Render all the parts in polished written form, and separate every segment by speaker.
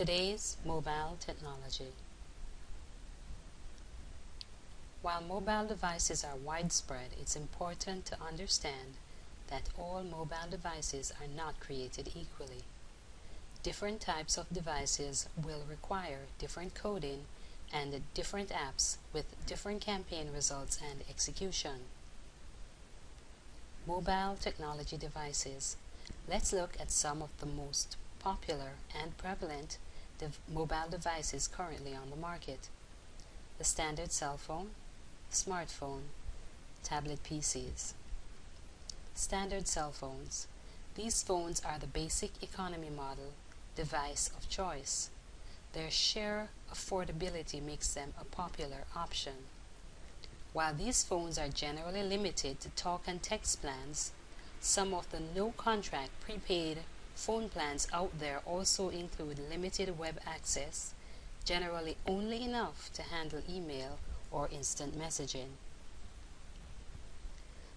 Speaker 1: Today's mobile technology. While mobile devices are widespread, it's important to understand that all mobile devices are not created equally. Different types of devices will require different coding and different apps with different campaign results and execution. Mobile technology devices. Let's look at some of the most popular and prevalent mobile devices currently on the market. The standard cell phone, smartphone, tablet PCs. Standard cell phones. These phones are the basic economy model device of choice. Their sheer affordability makes them a popular option. While these phones are generally limited to talk and text plans, some of the no-contract prepaid phone plans out there also include limited web access, generally only enough to handle email or instant messaging.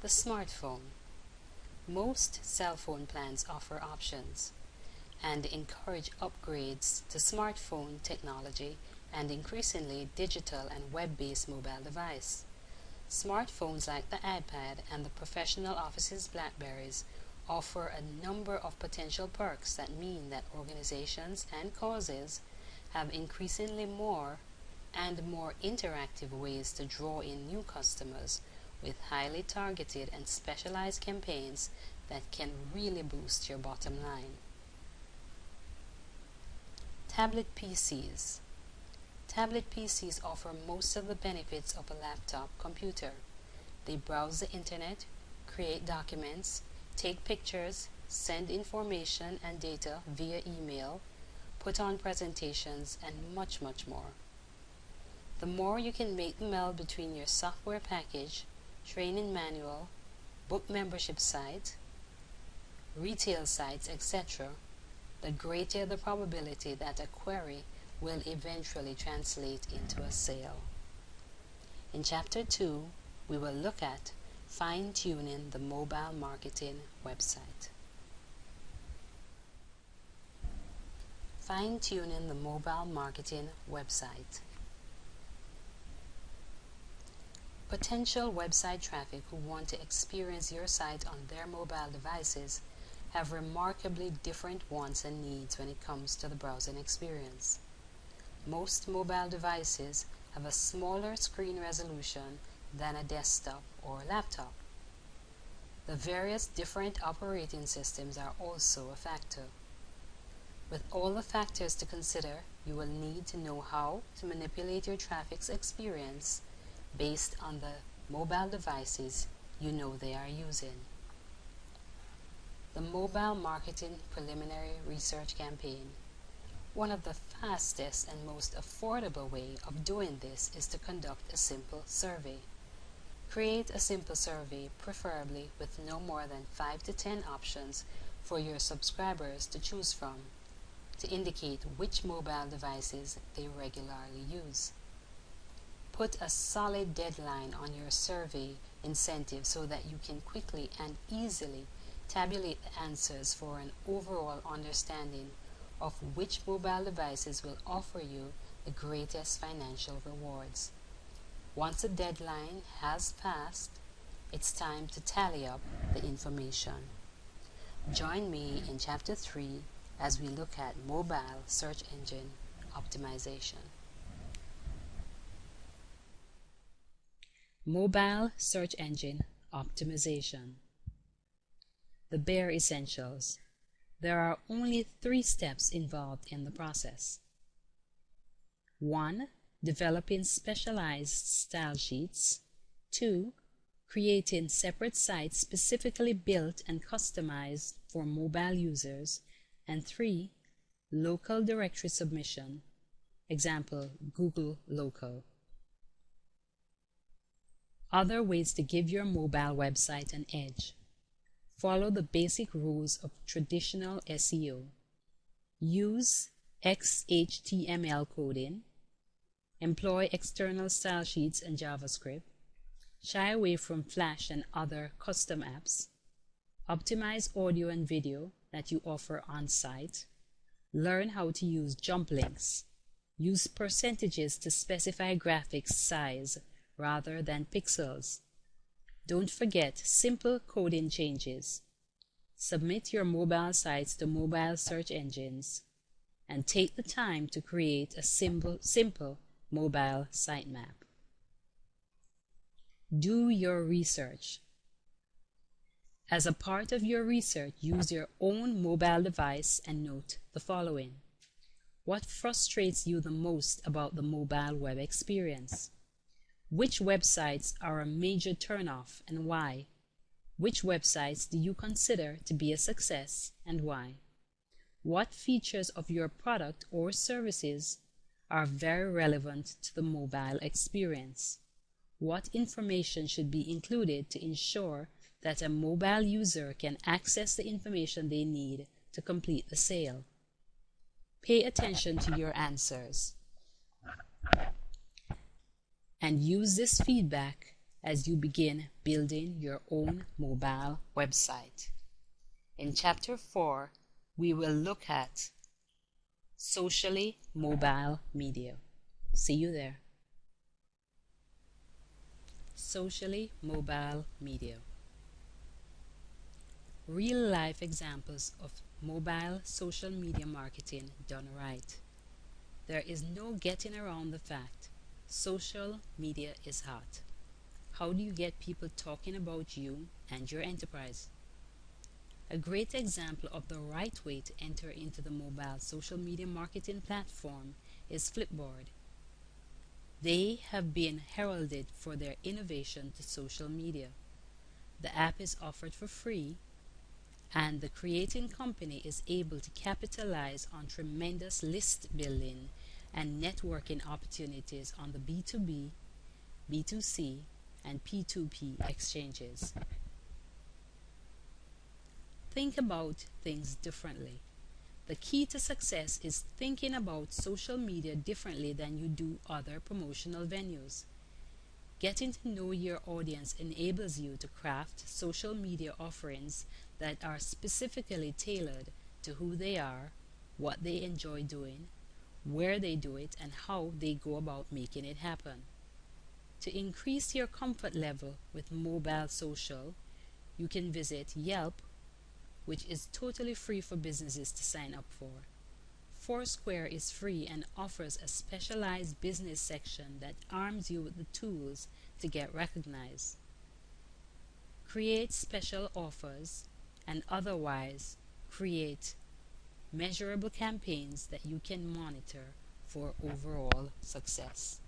Speaker 1: The smartphone. Most cell phone plans offer options and encourage upgrades to smartphone technology and increasingly digital and web-based mobile device. Smartphones like the iPad and the professional office's Blackberries offer a number of potential perks that mean that organizations and causes have increasingly more and more interactive ways to draw in new customers with highly targeted and specialized campaigns that can really boost your bottom line. Tablet PCs. Tablet PCs offer most of the benefits of a laptop computer. They browse the internet, create documents, take pictures, send information and data via email, put on presentations, and much more. The more you can make the meld between your software package, training manual, book membership site, retail sites, etc., the greater the probability that a query will eventually translate into a sale. In Chapter 2, we will look at fine-tuning the mobile marketing website. Fine-tuning the mobile marketing website. Potential website traffic who want to experience your site on their mobile devices have remarkably different wants and needs when it comes to the browsing experience. Most mobile devices have a smaller screen resolution than a desktop or laptop. The various different operating systems are also a factor. With all the factors to consider, you will need to know how to manipulate your traffic's experience based on the mobile devices you know they are using. The Mobile Marketing Preliminary Research Campaign. One of the fastest and most affordable way of doing this is to conduct a simple survey. Create a simple survey, preferably with no more than 5 to 10 options for your subscribers to choose from, to indicate which mobile devices they regularly use. Put a solid deadline on your survey incentive so that you can quickly and easily tabulate the answers for an overall understanding of which mobile devices will offer you the greatest financial rewards. Once the deadline has passed, it's time to tally up the information. Join me in Chapter 3 as we look at mobile search engine optimization. Mobile search engine optimization. The bare essentials. There are only 3 steps involved in the process. 1. Developing specialized style sheets. 2. Creating separate sites specifically built and customized for mobile users. And 3. Local directory submission. Example, Google Local. Other ways to give your mobile website an edge. Follow the basic rules of traditional SEO. Use XHTML coding. Employ external style sheets and JavaScript. Shy away from Flash and other custom apps. Optimize audio and video that you offer on site. Learn how to use jump links. Use percentages to specify graphics size rather than pixels. Don't forget simple coding changes. Submit your mobile sites to mobile search engines and take the time to create a simple mobile sitemap. Do your research. As a part of your research, use your own mobile device and note the following. What frustrates you the most about the mobile web experience? Which websites are a major turnoff and why? Which websites do you consider to be a success and why? What features of your product or services are very relevant to the mobile experience? What information should be included to ensure that a mobile user can access the information they need to complete the sale? Pay attention to your answers and use this feedback as you begin building your own mobile website. In Chapter 4, we will look at socially mobile media. See you there. Socially mobile media. Real-life examples of mobile social media marketing done right. There is no getting around the fact social media is hot. How do you get people talking about you and your enterprise? A great example of the right way to enter into the mobile social media marketing platform is Flipboard. They have been heralded for their innovation to social media. The app is offered for free, and the creating company is able to capitalize on tremendous list building and networking opportunities on the B2B, B2C, and P2P exchanges. Think about things differently. The key to success is thinking about social media differently than you do other promotional venues. Getting to know your audience enables you to craft social media offerings that are specifically tailored to who they are, what they enjoy doing, where they do it, and how they go about making it happen. To increase your comfort level with mobile social, you can visit Yelp, which is totally free for businesses to sign up for. Foursquare is free and offers a specialized business section that arms you with the tools to get recognized. Create special offers and otherwise create measurable campaigns that you can monitor for overall success.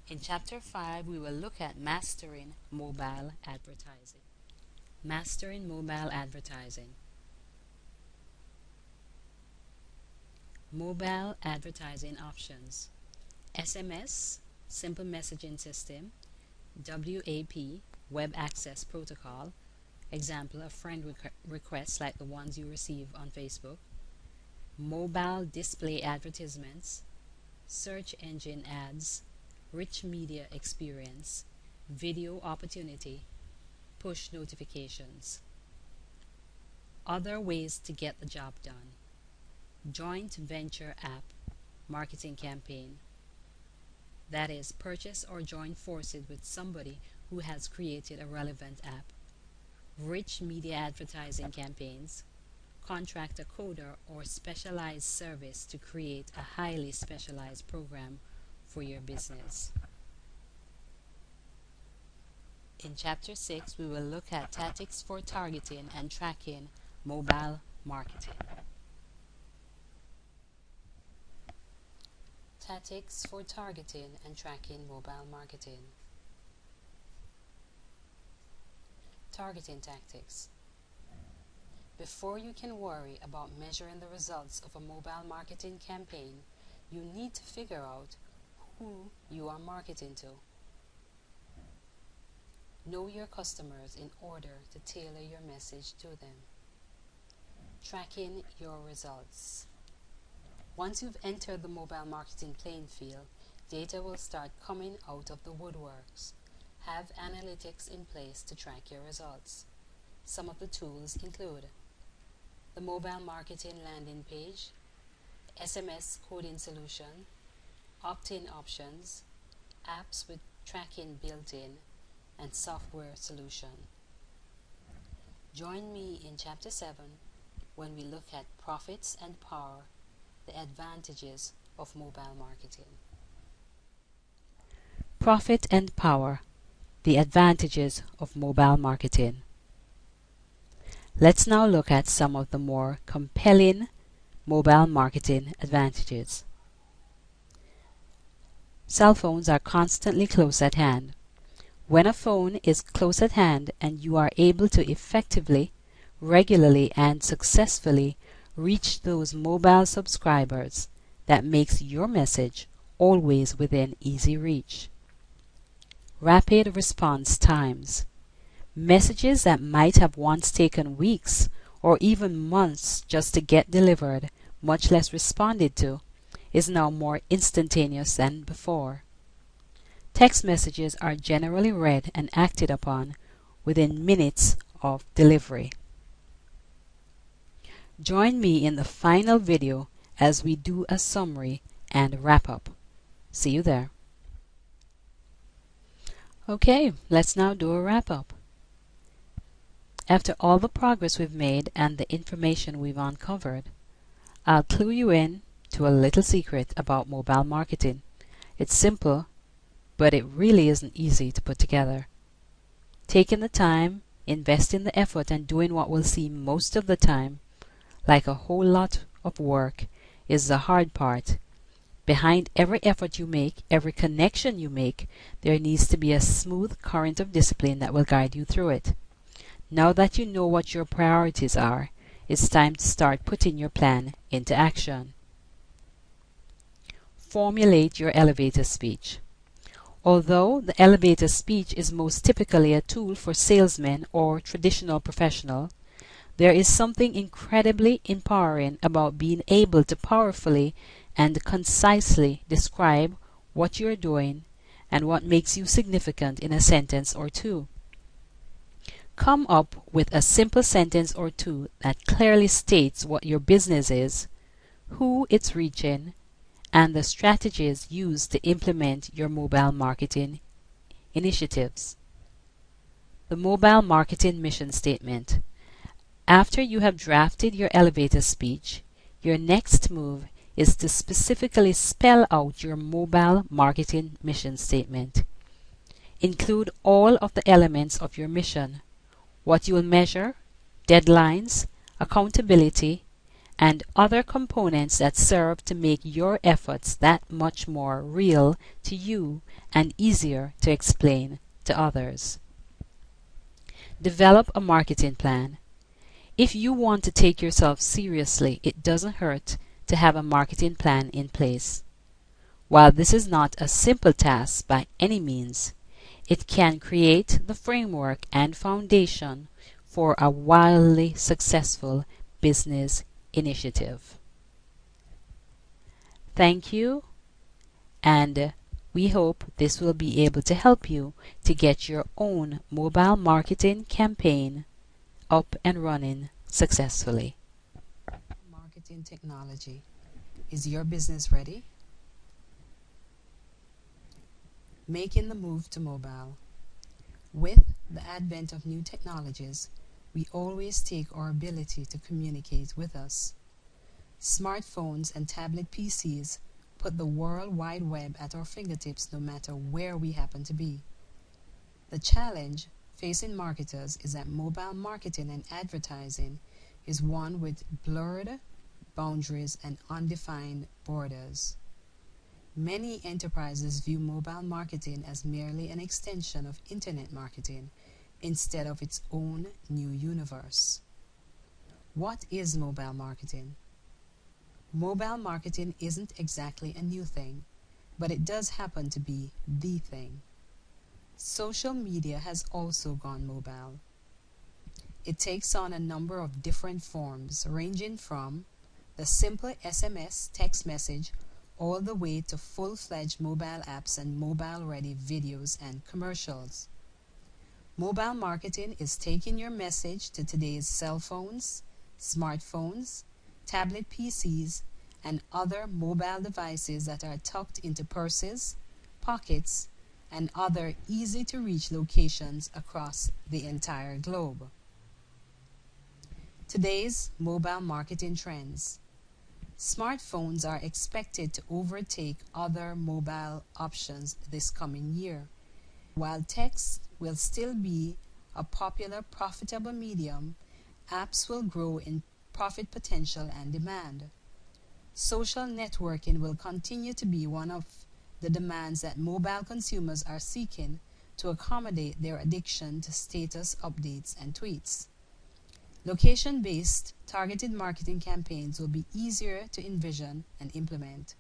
Speaker 1: In Chapter 5, we will look at mastering mobile advertising. Mastering mobile advertising. Mobile advertising options. SMS, Simple Messaging System. WAP, Web Access Protocol. Example of friend requests like the ones you receive on Facebook. Mobile display advertisements. Search engine ads. Rich media experience. Video opportunity. Push notifications. Other ways to get the job done. Joint venture app marketing campaign. That is, purchase or join forces with somebody who has created a relevant app. Rich media advertising campaigns. Contract a coder or specialized service to create a highly specialized program for your business. In Chapter 6, we will look at tactics for targeting and tracking mobile marketing. Tactics for targeting and tracking mobile marketing. Targeting tactics. Before you can worry about measuring the results of a mobile marketing campaign, you need to figure out who you are marketing to. Know your customers in order to tailor your message to them. Tracking your results. Once you've entered the mobile marketing playing field, data will start coming out of the woodworks. Have analytics in place to track your results. Some of the tools include the mobile marketing landing page, SMS coding solution, opt-in options, apps with tracking built in, and software solution. Join me in Chapter 7 when we look at profits and power, the advantages of mobile marketing. Profit and power, the advantages of mobile marketing. Let's now look at some of the more compelling mobile marketing advantages. Cell phones are constantly close at hand. When a phone is close at hand and you are able to effectively, regularly, and successfully reach those mobile subscribers, that makes your message always within easy reach. Rapid response times. Messages that might have once taken weeks or even months just to get delivered, much less responded to, is now more instantaneous than before. Text messages are generally read and acted upon within minutes of delivery. Join me in the final video as we do a summary and wrap up. See you there. Okay, let's now do a wrap up. After all the progress we've made and the information we've uncovered, I'll clue you in to a little secret about mobile marketing. It's simple, but it really isn't easy to put together. Taking the time, investing the effort, and doing what will seem most of the time like a whole lot of work is the hard part. Behind every effort you make, every connection you make, there needs to be a smooth current of discipline that will guide you through it. Now that you know what your priorities are, it's time to start putting your plan into action. Formulate your elevator speech. Although the elevator speech is most typically a tool for salesmen or traditional professionals, there is something incredibly empowering about being able to powerfully and concisely describe what you're doing and what makes you significant in a sentence or two. Come up with a simple sentence or two that clearly states what your business is, who it's reaching, and the strategies used to implement your mobile marketing initiatives. The mobile marketing mission statement. After you have drafted your elevator speech, your next move is to specifically spell out your mobile marketing mission statement. Include all of the elements of your mission, what you will measure, deadlines, accountability, and other components that serve to make your efforts that much more real to you and easier to explain to others. Develop a marketing plan. If you want to take yourself seriously, it doesn't hurt to have a marketing plan in place. While this is not a simple task by any means, it can create the framework and foundation for a wildly successful business initiative. Thank you, and we hope this will be able to help you to get your own mobile marketing campaign up and running successfully. Marketing technology. Is your business ready? Making the move to mobile. With the advent of new technologies, we always take our ability to communicate with us. Smartphones and tablet PCs put the World Wide Web at our fingertips no matter where we happen to be. The challenge facing marketers is that mobile marketing and advertising is one with blurred boundaries and undefined borders. Many enterprises view mobile marketing as merely an extension of internet marketing instead of its own new universe. What is mobile marketing? Mobile marketing isn't exactly a new thing, but it does happen to be the thing. Social media has also gone mobile. It takes on a number of different forms, ranging from the simple SMS text message all the way to full-fledged mobile apps and mobile-ready videos and commercials. Mobile marketing is taking your message to today's cell phones, smartphones, tablet PCs, and other mobile devices that are tucked into purses, pockets, and other easy-to-reach locations across the entire globe. Today's mobile marketing trends. Smartphones are expected to overtake other mobile options this coming year. While text will still be a popular, profitable medium, apps will grow in profit potential and demand. Social networking will continue to be one of the demands that mobile consumers are seeking to accommodate their addiction to status updates and tweets. Location-based, targeted marketing campaigns will be easier to envision and implement,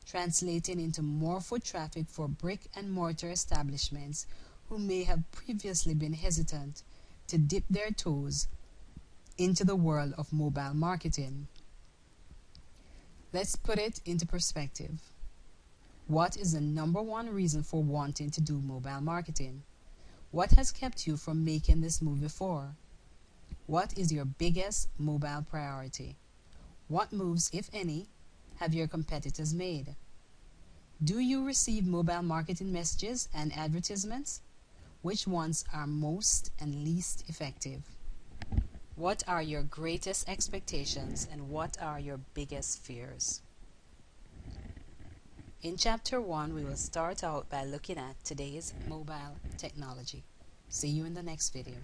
Speaker 1: translating into more foot traffic for brick-and-mortar establishments who may have previously been hesitant to dip their toes into the world of mobile marketing. Let's put it into perspective. What is the number one reason for wanting to do mobile marketing? What has kept you from making this move before? What is your biggest mobile priority? What moves, if any, have your competitors made? Do you receive mobile marketing messages and advertisements? Which ones are most and least effective? What are your greatest expectations and what are your biggest fears? In Chapter 1, we will start out by looking at today's mobile technology. See you in the next video.